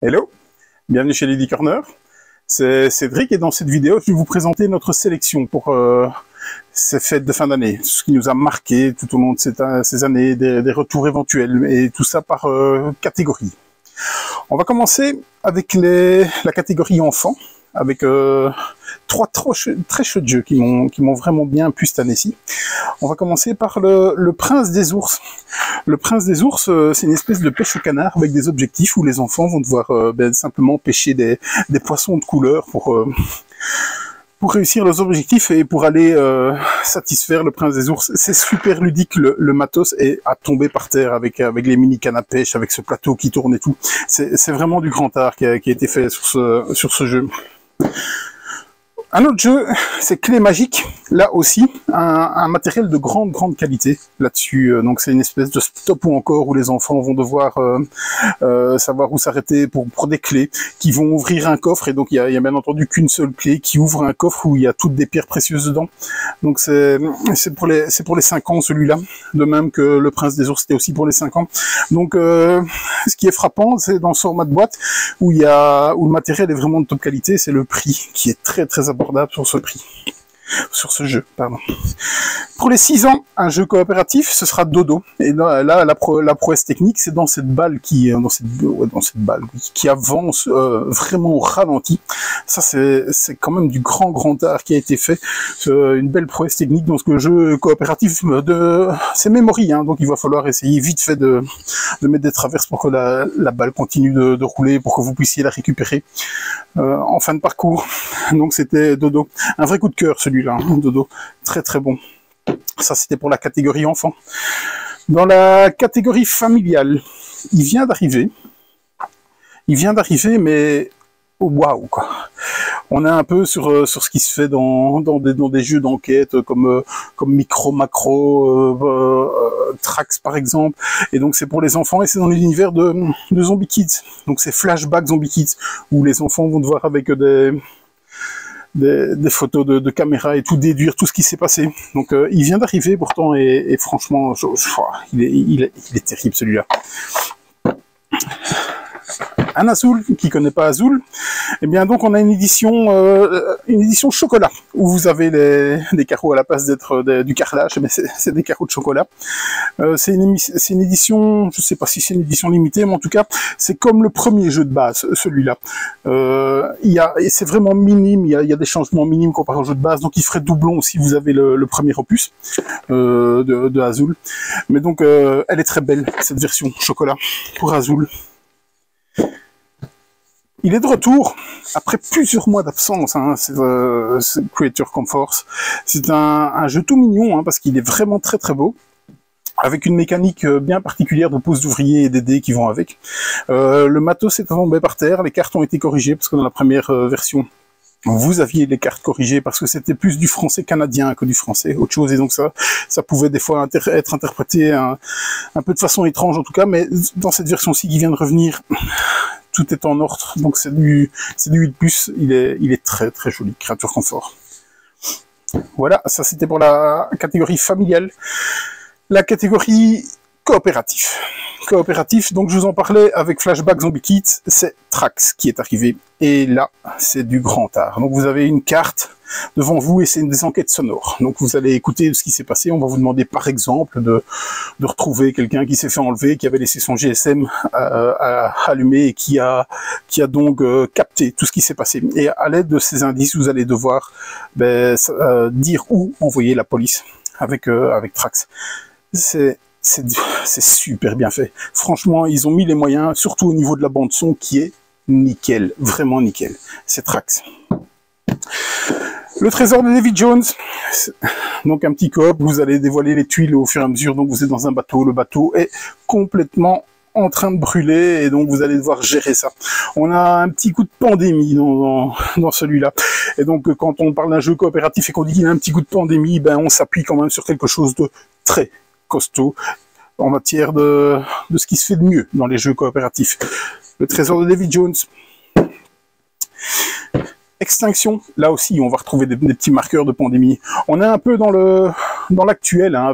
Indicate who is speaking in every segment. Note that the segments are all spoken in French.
Speaker 1: Hello, bienvenue chez Lady Corner. C'est Cédric et dans cette vidéo, je vais vous présenter notre sélection pour ces fêtes de fin d'année. Ce qui nous a marqué tout au long de ces années, des retours éventuels et tout ça par catégorie. On va commencer avec la catégorie enfants, avec trois très chouettes jeux qui m'ont vraiment bien plu cette année-ci. On va commencer par le Prince des ours. Le Prince des ours, c'est une espèce de pêche au canard avec des objectifs où les enfants vont devoir simplement pêcher des poissons de couleur pour réussir leurs objectifs et pour aller satisfaire le Prince des ours. C'est super ludique, le matos est à tomber par terre avec les mini cannes à pêche, avec ce plateau qui tourne et tout. C'est vraiment du grand art qui a été fait sur ce jeu. Un autre jeu, c'est Clé Magique. Là aussi, un matériel de grande qualité là-dessus. Donc c'est une espèce de stop ou encore où les enfants vont devoir savoir où s'arrêter pour des clés qui vont ouvrir un coffre. Et donc il y a bien entendu qu'une seule clé qui ouvre un coffre où il y a toutes des pierres précieuses dedans. Donc c'est pour les 5 ans celui-là. De même que le Prince des ours, c'était aussi pour les 5 ans. Donc ce qui est frappant, c'est dans ce format de boîte où le matériel est vraiment de top qualité, c'est le prix qui est très abordable sur ce jeu, pardon. Pour les 6 ans, un jeu coopératif, ce sera Dodo. Et là, la prouesse technique, c'est dans cette balle qui avance vraiment au ralenti. Ça, c'est quand même du grand art qui a été fait. Une belle prouesse technique. Donc, le jeu coopératif c'est Memory, hein, donc il va falloir essayer vite fait de mettre des traverses pour que la balle continue de rouler, pour que vous puissiez la récupérer en fin de parcours. Donc, c'était Dodo. Un vrai coup de cœur, celui-là, hein, Dodo. Très bon. Ça, c'était pour la catégorie enfant. Dans la catégorie familiale, il vient d'arriver, mais waouh, quoi. On est un peu sur ce qui se fait dans des jeux d'enquête comme Micro Macro, Trax par exemple. Et donc c'est pour les enfants et c'est dans l'univers de Zombie Kids. Donc c'est Flashback Zombie Kids où les enfants vont devoir avec des photos de caméra et tout déduire tout ce qui s'est passé. Donc il vient d'arriver pourtant et franchement il est terrible celui-là. Un Azul, qui connaît pas Azul, eh bien donc on a une édition chocolat où vous avez des carreaux à la place d'être du carrelage, mais c'est des carreaux de chocolat. C'est une édition, je sais pas si c'est une édition limitée, mais en tout cas c'est comme le premier jeu de base, celui-là. C'est vraiment minime, il y a des changements minimes comparé au jeu de base, donc il ferait doublon si vous avez le premier opus de Azul. Mais donc elle est très belle cette version chocolat pour Azul. Il est de retour après plusieurs mois d'absence, hein, c'est Creature Comforts. C'est un jeu tout mignon, hein, parce qu'il est vraiment très beau, avec une mécanique bien particulière de pose d'ouvriers et des dés qui vont avec. Le matos est tombé par terre, les cartes ont été corrigées, parce que dans la première version, vous aviez les cartes corrigées parce que c'était plus du français canadien que du français autre chose, et donc ça pouvait des fois être interprété un peu de façon étrange en tout cas, mais dans cette version-ci qui vient de revenir, tout est en ordre, donc c'est du 8+, il est très joli, Creature Comforts. Voilà, ça c'était pour la catégorie familiale. La catégorie coopératif. Donc je vous en parlais avec Flashback Zombie Kids, c'est Trax qui est arrivé. Et là, c'est du grand art. Donc vous avez une carte devant vous et c'est des enquêtes sonores. Donc vous allez écouter ce qui s'est passé. On va vous demander par exemple de retrouver quelqu'un qui s'est fait enlever, qui avait laissé son GSM allumé et qui a donc capté tout ce qui s'est passé. Et à l'aide de ces indices, vous allez devoir dire où envoyer la police avec Trax. C'est super bien fait. Franchement, ils ont mis les moyens, surtout au niveau de la bande son, qui est nickel, vraiment nickel. C'est Trax. Le trésor de Davy Jones, donc un petit coop, vous allez dévoiler les tuiles au fur et à mesure, donc vous êtes dans un bateau, le bateau est complètement en train de brûler, et donc vous allez devoir gérer ça. On a un petit coup de pandémie dans celui-là, et donc quand on parle d'un jeu coopératif et qu'on dit qu'il y a un petit coup de pandémie, on s'appuie quand même sur quelque chose de très costaud en matière de ce qui se fait de mieux dans les jeux coopératifs. Le trésor de Davy Jones. Extinction, là aussi on va retrouver des petits marqueurs de pandémie. On est un peu dans dans l'actuel, hein,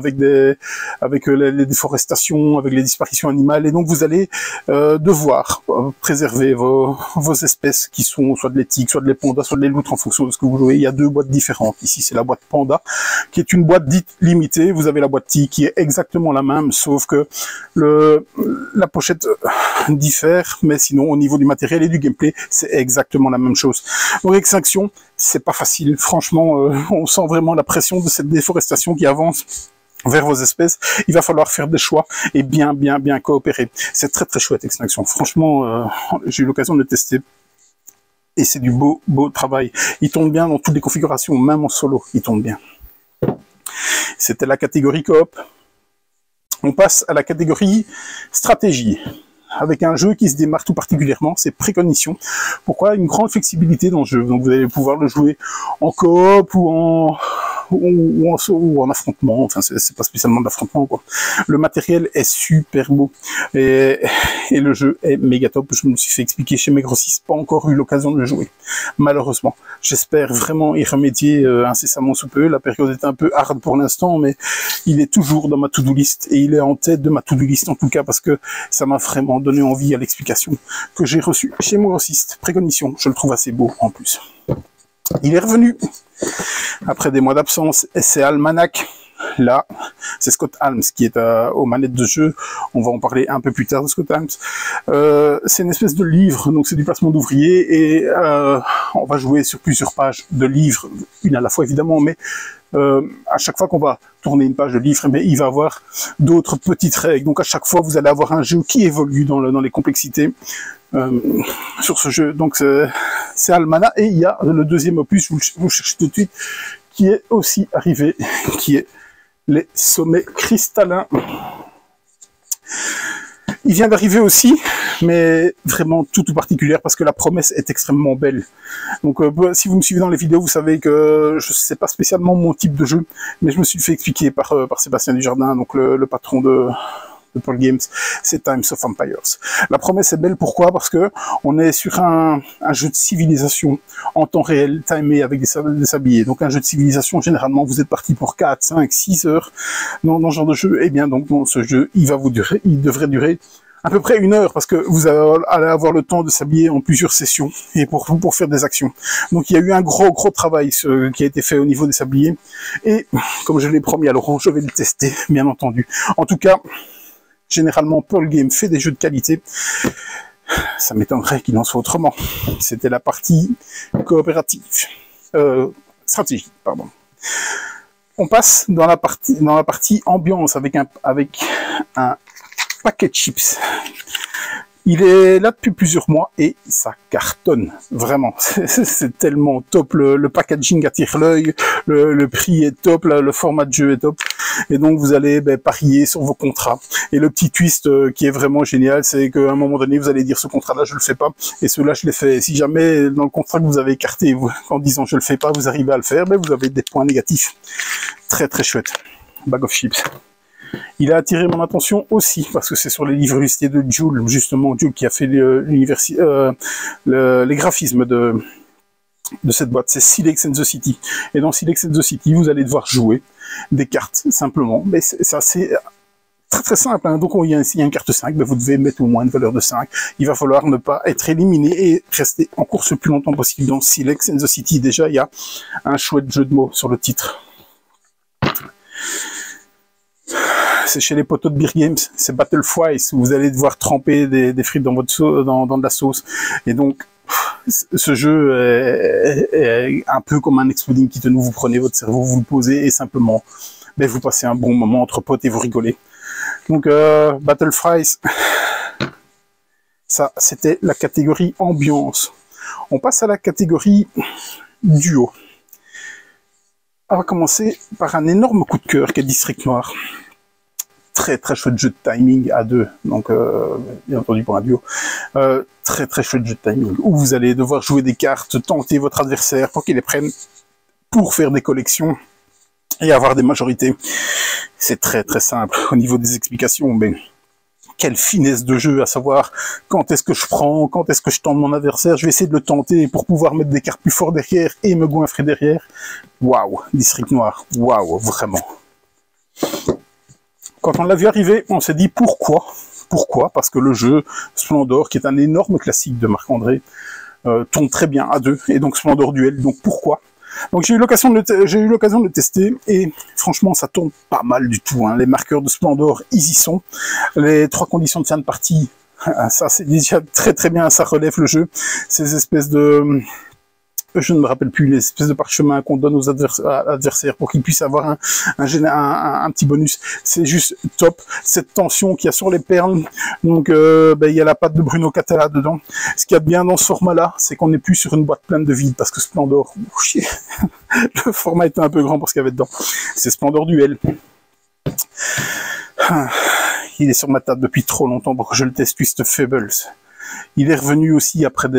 Speaker 1: avec les déforestations, avec les disparitions animales, et donc vous allez devoir préserver vos espèces qui sont soit de l'éthique, soit de l'épanda, soit de l'éloutre en fonction de ce que vous jouez. Il y a 2 boîtes différentes. Ici, c'est la boîte Panda, qui est une boîte dite limitée. Vous avez la boîte Tea qui est exactement la même, sauf que la pochette diffère, mais sinon au niveau du matériel et du gameplay, c'est exactement la même chose. Donc Extinction, c'est pas facile. Franchement, on sent vraiment la pression de cette déforestation qui avance vers vos espèces. Il va falloir faire des choix et bien coopérer. C'est très très chouette Extinction. Franchement, j'ai eu l'occasion de le tester. Et c'est du beau travail. Il tourne bien dans toutes les configurations, même en solo, il tourne bien. C'était la catégorie coop. On passe à la catégorie stratégie, avec un jeu qui se démarque tout particulièrement, c'est Précognition. Pourquoi? Une grande flexibilité dans le jeu. Donc vous allez pouvoir le jouer en coop ou en affrontement. Enfin, c'est pas spécialement de l'affrontement, quoi. Le matériel est super beau et le jeu est méga top. Je me suis fait expliquer chez mes grossistes, pas encore eu l'occasion de le jouer, malheureusement. J'espère vraiment y remédier incessamment sous peu. La période est un peu hard pour l'instant, mais il est toujours dans ma to-do list et il est en tête de ma to-do list en tout cas parce que ça m'a vraiment donné envie à l'explication que j'ai reçue chez mon grossiste. Précognition, je le trouve assez beau en plus. Il est revenu après des mois d'absence et c'est Almanac. Là, c'est Scott Almes qui est aux manettes de jeu. On va en parler un peu plus tard de Scott Almes. C'est une espèce de livre, donc c'est du placement d'ouvriers et on va jouer sur plusieurs pages de livres, une à la fois évidemment, mais à chaque fois qu'on va tourner une page de livre, mais il va y avoir d'autres petites règles. Donc à chaque fois, vous allez avoir un jeu qui évolue dans les complexités sur ce jeu. Donc c'est Almana et il y a le deuxième opus, vous cherchez tout de suite, qui est aussi arrivé, qui est les sommets cristallins. Il vient d'arriver aussi, mais vraiment tout particulière parce que la promesse est extrêmement belle. Donc si vous me suivez dans les vidéos, vous savez que je sais pas spécialement mon type de jeu, mais je me suis fait expliquer par Sébastien Dujardin, donc le patron de Pearl Games, c'est Times of Empires. La promesse est belle, pourquoi? Parce que on est sur un jeu de civilisation en temps réel, timé avec des sabliers. Donc un jeu de civilisation, généralement, vous êtes parti pour 4, 5, 6 heures dans ce genre de jeu. Et bien donc dans ce jeu, il devrait durer à peu près 1 heure parce que vous allez avoir le temps de s'habiller en plusieurs sessions et pour faire des actions. Donc il y a eu un gros travail qui a été fait au niveau des sabliers et comme je l'ai promis à Laurent, je vais le tester, bien entendu. En tout cas, généralement, Pearl Games fait des jeux de qualité. Ça m'étonnerait qu'il en soit autrement. C'était la partie coopérative. Stratégie, pardon. On passe dans la partie ambiance avec un paquet de chips. Il est là depuis plusieurs mois et ça cartonne, vraiment. C'est tellement top, le packaging attire l'œil, le prix est top, le format de jeu est top. Et donc vous allez parier sur vos contrats. Et le petit twist qui est vraiment génial, c'est qu'à un moment donné, vous allez dire ce contrat-là, je le fais pas, et celui-là, je l'ai fait. Et si jamais dans le contrat que vous avez écarté, en disant je le fais pas, vous arrivez à le faire, vous avez des points négatifs. Très chouette. Bag of chips. Il a attiré mon attention aussi parce que c'est sur les livres illustrés de Jules, justement Jules qui a fait les graphismes de cette boîte. C'est Silex and the City. Et dans Silex and the City, vous allez devoir jouer des cartes simplement, mais c'est assez très simple. Hein. Donc il y a une carte 5, vous devez mettre au moins une valeur de 5. Il va falloir ne pas être éliminé et rester en course le plus longtemps possible. Dans Silex and the City, déjà il y a un chouette jeu de mots sur le titre. C'est chez les potos de Beer Games, c'est Battle Fries, où vous allez devoir tremper des frites dans votre sauce, dans de la sauce. Et donc, ce jeu est un peu comme un exploding kitten où vous prenez votre cerveau, vous le posez et simplement, vous passez un bon moment entre potes et vous rigolez. Donc, Battle Fries, ça, c'était la catégorie ambiance. On passe à la catégorie duo. On va commencer par un énorme coup de cœur qui est District Noir. Très chouette jeu de timing à 2, donc bien entendu pour un duo. Très chouette jeu de timing où vous allez devoir jouer des cartes, tenter votre adversaire pour qu'il les prenne pour faire des collections et avoir des majorités. C'est très simple au niveau des explications, mais quelle finesse de jeu, à savoir quand est-ce que je prends, quand est-ce que je tente mon adversaire, je vais essayer de le tenter pour pouvoir mettre des cartes plus fortes derrière et me goinfrer derrière. Waouh, District Noir, waouh, vraiment. Quand on l'a vu arriver, on s'est dit pourquoi? Pourquoi? Parce que le jeu Splendor, qui est un énorme classique de Marc-André, tourne très bien à deux, et donc Splendor Duel, donc pourquoi? Donc j'ai eu l'occasion de le tester, et franchement ça tourne pas mal du tout, hein. Les marqueurs de Splendor, ils y sont. Les 3 conditions de fin de partie, ça c'est déjà très très bien, ça relève le jeu. Ces espèces de... je ne me rappelle plus, les espèces de parchemins qu'on donne aux adversaires pour qu'ils puissent avoir un petit bonus. C'est juste top. Cette tension qu'il y a sur les perles. Donc, il y a la patte de Bruno Catala dedans. Ce qu'il y a de bien dans ce format-là, c'est qu'on n'est plus sur une boîte pleine de vide, parce que Splendor, le format était un peu grand pour ce qu'il y avait dedans. C'est Splendor Duel. Il est sur ma table depuis trop longtemps pour que je le teste, Twist Fables. Il est revenu aussi après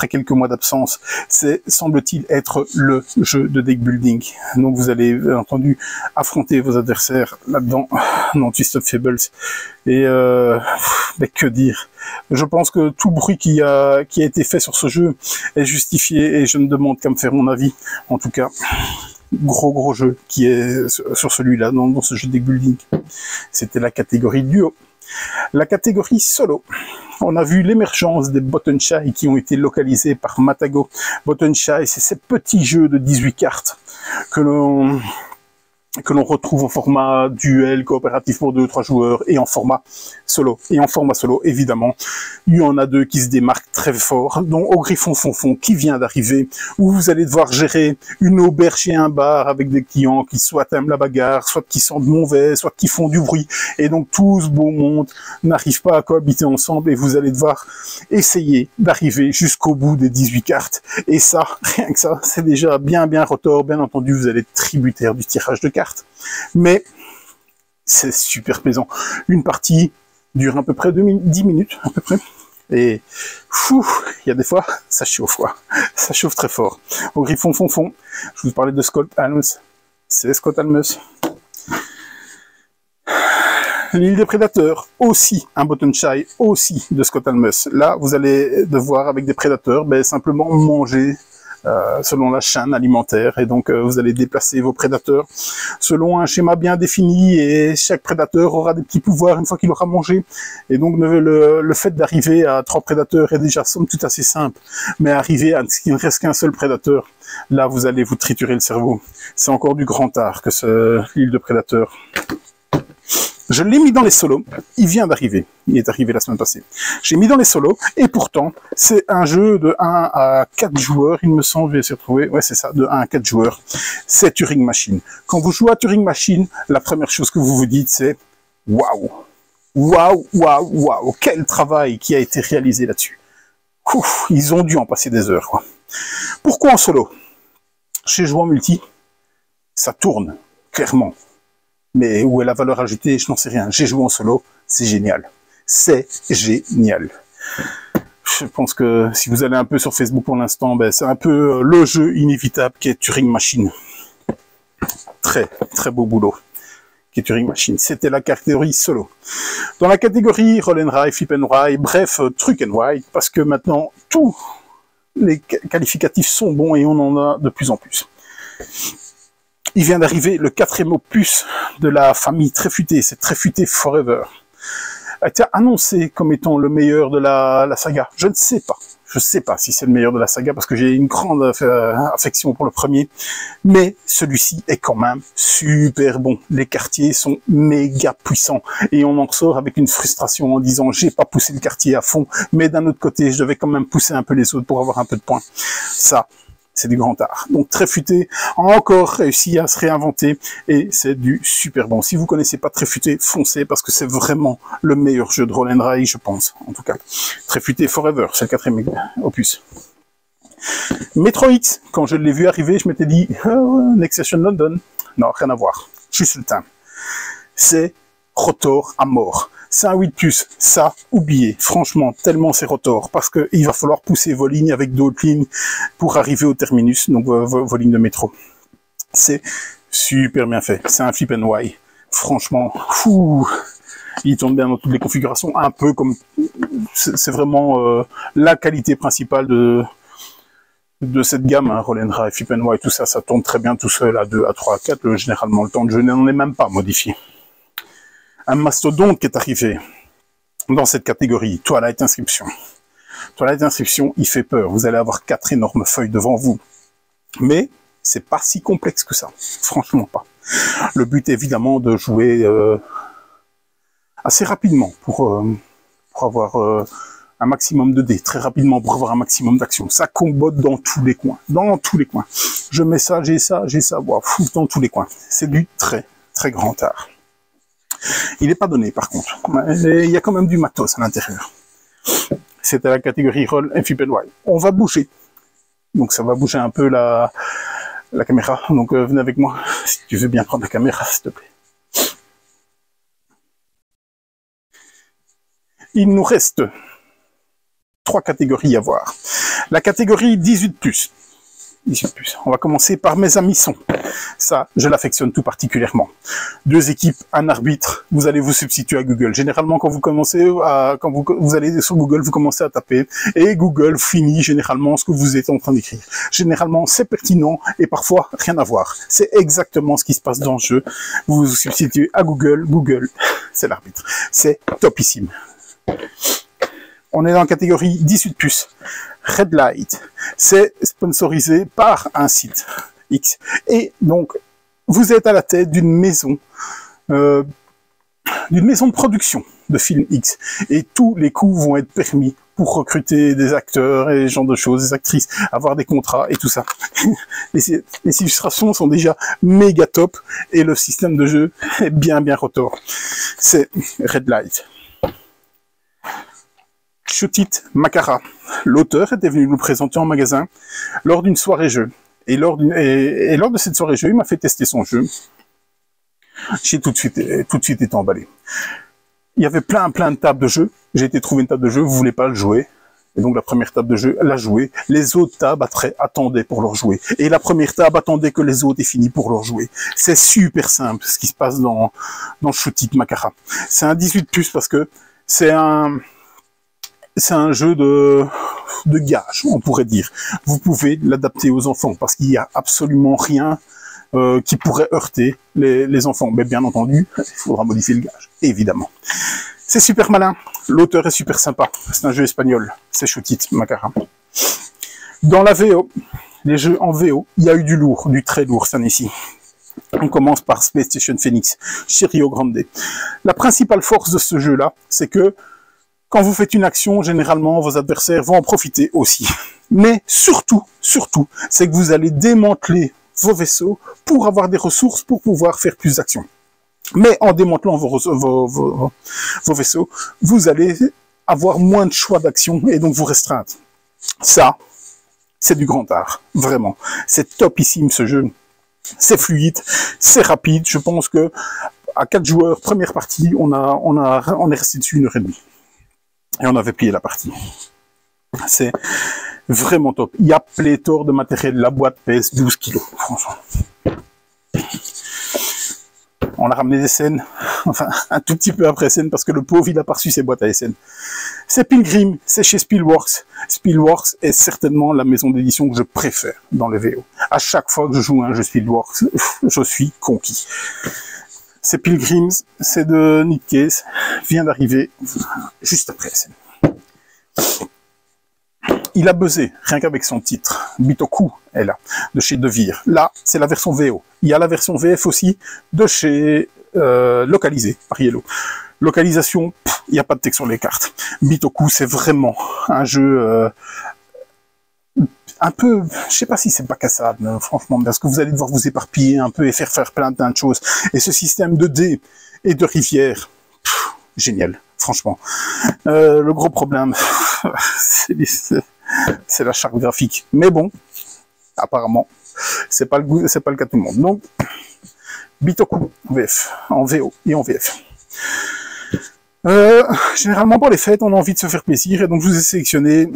Speaker 1: quelques mois d'absence. C'est, semble-t-il, être le jeu de deck building. Donc vous allez, bien entendu, affronter vos adversaires là-dedans, dans Twist of Fables. Et mais que dire? Je pense que tout le bruit qui a été fait sur ce jeu est justifié, et je ne demande qu'à me faire mon avis. En tout cas, gros jeu qui est sur celui-là, dans ce jeu de deck building. C'était la catégorie duo. La catégorie solo, on a vu l'émergence des Bottenshy qui ont été localisés par Matago. Bottenshy, c'est ces petits jeux de 18 cartes que l'on retrouve en format duel, coopératif pour 2 ou 3 joueurs, et en format solo. Et en format solo, évidemment, il y en a 2 qui se démarquent très fort, dont Au Griffon Fonfon, qui vient d'arriver, où vous allez devoir gérer une auberge et un bar avec des clients qui soit aiment la bagarre, soit qui sentent mauvais, soit qui font du bruit. Et donc tout ce beau monde n'arrive pas à cohabiter ensemble, et vous allez devoir essayer d'arriver jusqu'au bout des 18 cartes. Et ça, rien que ça, c'est déjà bien retors. Bien entendu, vous allez être tributaire du tirage de cartes. Mais c'est super plaisant. Une partie dure à peu près 10 minutes, à peu près. Et il y a des fois, ça chauffe, quoi. Ça chauffe très fort. Au Griffon Fonfon, je vous parlais de Scott Almes. C'est Scott Almes. L'île des prédateurs, aussi un Bottenshy, aussi de Scott Almes. Là, vous allez devoir, avec des prédateurs, simplement manger selon la chaîne alimentaire, et donc vous allez déplacer vos prédateurs selon un schéma bien défini, et chaque prédateur aura des petits pouvoirs une fois qu'il aura mangé. Et donc le fait d'arriver à 3 prédateurs est déjà somme toute assez simple, mais arriver à ce qu'il ne reste qu'un seul prédateur, là vous allez vous triturer le cerveau. C'est encore du grand art que l'île de prédateurs. Je l'ai mis dans les solos, il vient d'arriver, il est arrivé la semaine passée. J'ai mis dans les solos, et pourtant, c'est un jeu de 1 à 4 joueurs, il me semble, je vais essayer de trouver, ouais c'est ça, de 1 à 4 joueurs. C'est Turing Machine. Quand vous jouez à Turing Machine, la première chose que vous vous dites, c'est « Waouh, waouh, quel travail qui a été réalisé là-dessus !» Ils ont dû en passer des heures, quoi. Pourquoi en solo? Chez joueur multi, ça tourne, clairement. Mais où est la valeur ajoutée, je n'en sais rien. J'ai joué en solo, c'est génial. C'est génial. Je pense que si vous allez un peu sur Facebook pour l'instant, c'est un peu le jeu inévitable qui est Turing Machine. Très beau boulot qui est Turing Machine. C'était la catégorie solo. Dans la catégorie Roll and Ride, Flip and Ride, bref, Truc and Ride, parce que maintenant, tous les qualificatifs sont bons et on en a de plus en plus. Il vient d'arriver le 4e opus de la famille Tréfuté, c'est Tréfuté Forever. A été annoncé comme étant le meilleur de la saga. Je ne sais pas. Je ne sais pas si c'est le meilleur de la saga, parce que j'ai une grande affection pour le premier. Mais celui-ci est quand même super bon. Les quartiers sont méga puissants. Et on en ressort avec une frustration en disant « j'ai pas poussé le quartier à fond, mais d'un autre côté, je devais quand même pousser un peu les autres pour avoir un peu de points. » Ça, c'est du grand art. Donc Tréfuté a encore réussi à se réinventer, et c'est du super bon. Si vous connaissez pas Tréfuté, foncez, parce que c'est vraiment le meilleur jeu de Roll and Ride, je pense. En tout cas, Tréfuté Forever, c'est le 4e opus. Metroid, quand je l'ai vu arriver, je m'étais dit Next Session London. Non, rien à voir. Juste le temps. C'est Rotor à mort. C'est un 8+, ça, oubliez, franchement, tellement c'est Rotor, parce que il va falloir pousser vos lignes avec d'autres lignes pour arriver au terminus, donc vos lignes de métro. C'est super bien fait, c'est un flip and why, franchement, il tourne bien dans toutes les configurations, un peu comme, c'est vraiment la qualité principale de de cette gamme, hein, Roll and Ride, Flip and Wide, tout ça, ça tourne très bien tout seul à 2, à 3, à 4. Généralement, le temps de jeu n'en est même pas modifié. Un mastodonte qui est arrivé dans cette catégorie, Twilight Inscription. Twilight Inscription, il fait peur. Vous allez avoir 4 énormes feuilles devant vous. Mais c'est pas si complexe que ça. Franchement pas. Le but est évidemment de jouer assez rapidement pour avoir un maximum de dés, très rapidement pour avoir un maximum d'action. Ça combotte dans tous les coins. Dans tous les coins. Je mets ça, j'ai ça, wow, dans tous les coins. C'est du très, très grand art. Il n'est pas donné par contre. Il y a quand même du matos à l'intérieur. C'était la catégorie Roll and Flip and Wide. On va bouger. Donc ça va bouger un peu la caméra. Donc venez avec moi si tu veux bien prendre la caméra, s'il te plaît. Il nous reste 3 catégories à voir. La catégorie 18+. 18+. On va commencer par mes amis sons. Ça, je l'affectionne tout particulièrement. 2 équipes, un arbitre, vous allez vous substituer à Google. Généralement, quand vous allez sur Google, vous commencez à taper et Google finit généralement ce que vous êtes en train d'écrire. Généralement, c'est pertinent et parfois rien à voir. C'est exactement ce qui se passe dans le jeu. Vous vous substituez à Google. Google, c'est l'arbitre. C'est topissime. On est dans la catégorie 18+. Red Light, c'est sponsorisé par un site X. Et donc, vous êtes à la tête d'une maison de production de films X. Et tous les coups vont être permis pour recruter des acteurs et ce genre de choses, des actrices, avoir des contrats et tout ça. Les illustrations sont déjà méga top et le système de jeu est bien retors. C'est Red Light. Shoot It Makara. L'auteur était venu nous présenter en magasin lors d'une soirée jeu. Et lors de cette soirée jeu, il m'a fait tester son jeu. J'ai tout de suite été emballé. Il y avait plein de tables de jeu. J'ai été trouver une table de jeu, vous voulez pas le jouer. Et donc la première table de jeu, elle a joué. Les autres tables attendaient pour leur jouer. Et la première table attendait que les autres aient fini pour leur jouer. C'est super simple ce qui se passe dans Shoot It Makara. C'est un 18+ parce que c'est un jeu de gage, on pourrait dire. Vous pouvez l'adapter aux enfants parce qu'il n'y a absolument rien qui pourrait heurter les enfants. Mais bien entendu, il faudra modifier le gage, évidemment. C'est super malin. L'auteur est super sympa. C'est un jeu espagnol. C'est Shoot It Makara. Dans la VO, les jeux en VO, il y a eu du lourd, du très lourd cette année-ci. On commence par Space Station Phoenix, chez Rio Grande. La principale force de ce jeu-là, c'est que quand vous faites une action, généralement, vos adversaires vont en profiter aussi. Mais surtout, c'est que vous allez démanteler vos vaisseaux pour avoir des ressources pour pouvoir faire plus d'actions. Mais en démantelant vos vaisseaux, vous allez avoir moins de choix d'action et donc vous restreindre. Ça, c'est du grand art, vraiment. C'est topissime ce jeu. C'est fluide, c'est rapide. Je pense que à 4 joueurs, première partie, on est resté dessus 1h30. Et on avait plié la partie. C'est vraiment top. Il y a pléthore de matériel. La boîte pèse 12 kilos, franchement. On a ramené des scènes, enfin, un tout petit peu après scène, parce que le pauvre, il a pas reçu ses boîtes à SN. C'est Pilgrim, c'est chez Spielworks. Spielworks est certainement la maison d'édition que je préfère dans les VO. À chaque fois que je joue un jeu Spielworks, je suis conquis. C'est Pilgrims, c'est de Nick Case, vient d'arriver juste après la scène. Il a buzzé, rien qu'avec son titre. Bitoku est là, de chez Devir. Là, c'est la version VO. Il y a la version VF aussi, de chez Localisé, par Yellow. Localisation, il n'y a pas de texte sur les cartes. Bitoku, c'est vraiment un jeu un peu, je sais pas si c'est pas cassable, franchement, parce que vous allez devoir vous éparpiller un peu et faire plein de choses. Et ce système de dés et de rivières, génial, franchement. Le gros problème, c'est la charte graphique. Mais bon, apparemment, c'est pas le cas de tout le monde. Donc, Bitoku, en VO et en VF. Généralement, pour les fêtes, on a envie de se faire plaisir, et donc je vous ai sélectionné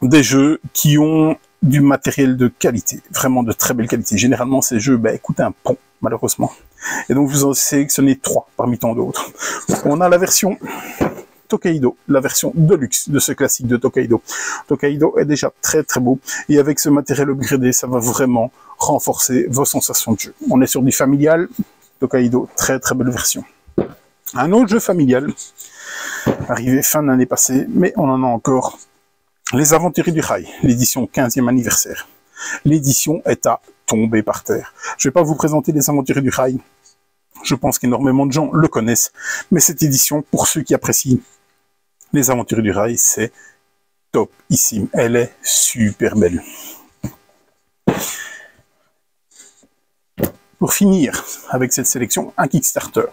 Speaker 1: des jeux qui ont du matériel de qualité, vraiment de très belle qualité. Généralement, ces jeux coûtent un pont, malheureusement. Et donc, je vous en ai sélectionné 3 parmi tant d'autres. On a la version Tokaido, la version Deluxe de ce classique de Tokaido. Tokaido est déjà très très beau, et avec ce matériel upgradé, ça va vraiment renforcer vos sensations de jeu. On est sur du familial, Tokaido, très très belle version. Un autre jeu familial, arrivé fin de l'année passée, mais on en a encore, Les Aventuriers du Rail, l'édition 15e anniversaire. L'édition est à tomber par terre. Je ne vais pas vous présenter Les Aventuriers du Rail, je pense qu'énormément de gens le connaissent, mais cette édition, pour ceux qui apprécient Les Aventuriers du Rail, c'est topissime. Elle est super belle. Pour finir avec cette sélection, un Kickstarter.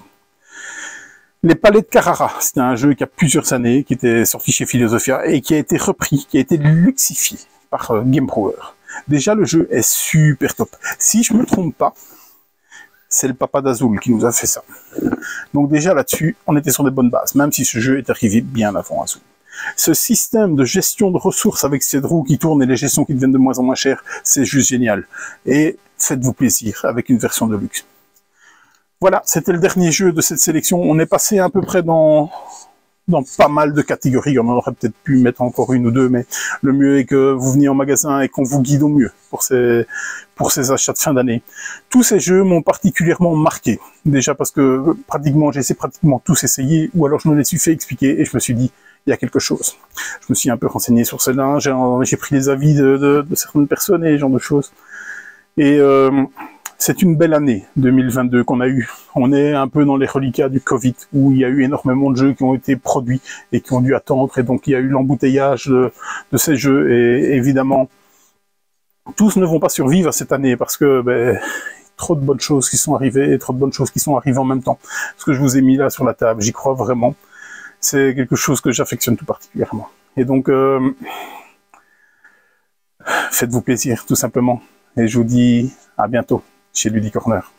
Speaker 1: Les Palais de Carrara, c'était un jeu qui a plusieurs années, qui était sorti chez Philosophia et qui a été repris, qui a été luxifié par GamePrower. Déjà, le jeu est super top. Si je me trompe pas, c'est le papa d'Azul qui nous a fait ça. Donc déjà là-dessus, on était sur des bonnes bases, même si ce jeu est arrivé bien avant Azul. Ce système de gestion de ressources avec ces roues qui tournent et les gestions qui deviennent de moins en moins chères, c'est juste génial. Et faites-vous plaisir avec une version de luxe. Voilà, c'était le dernier jeu de cette sélection. On est passé à peu près dans pas mal de catégories. On en aurait peut-être pu mettre encore une ou deux, mais le mieux est que vous veniez en magasin et qu'on vous guide au mieux pour ces achats de fin d'année. Tous ces jeux m'ont particulièrement marqué. Déjà parce que j'ai pratiquement tous essayé, ou alors je me les suis fait expliquer et je me suis dit, il y a quelque chose. Je me suis un peu renseigné sur cela, j'ai pris les avis de certaines personnes et ce genre de choses. Et c'est une belle année 2022 qu'on a eue. On est un peu dans les reliquats du Covid, où il y a eu énormément de jeux qui ont été produits et qui ont dû attendre, et donc il y a eu l'embouteillage de ces jeux, et évidemment, tous ne vont pas survivre à cette année, parce que trop de bonnes choses qui sont arrivées, et trop de bonnes choses qui sont arrivées en même temps. Ce que je vous ai mis là sur la table, j'y crois vraiment. C'est quelque chose que j'affectionne tout particulièrement. Et donc, faites-vous plaisir, tout simplement. Et je vous dis à bientôt chez Ludie Corner.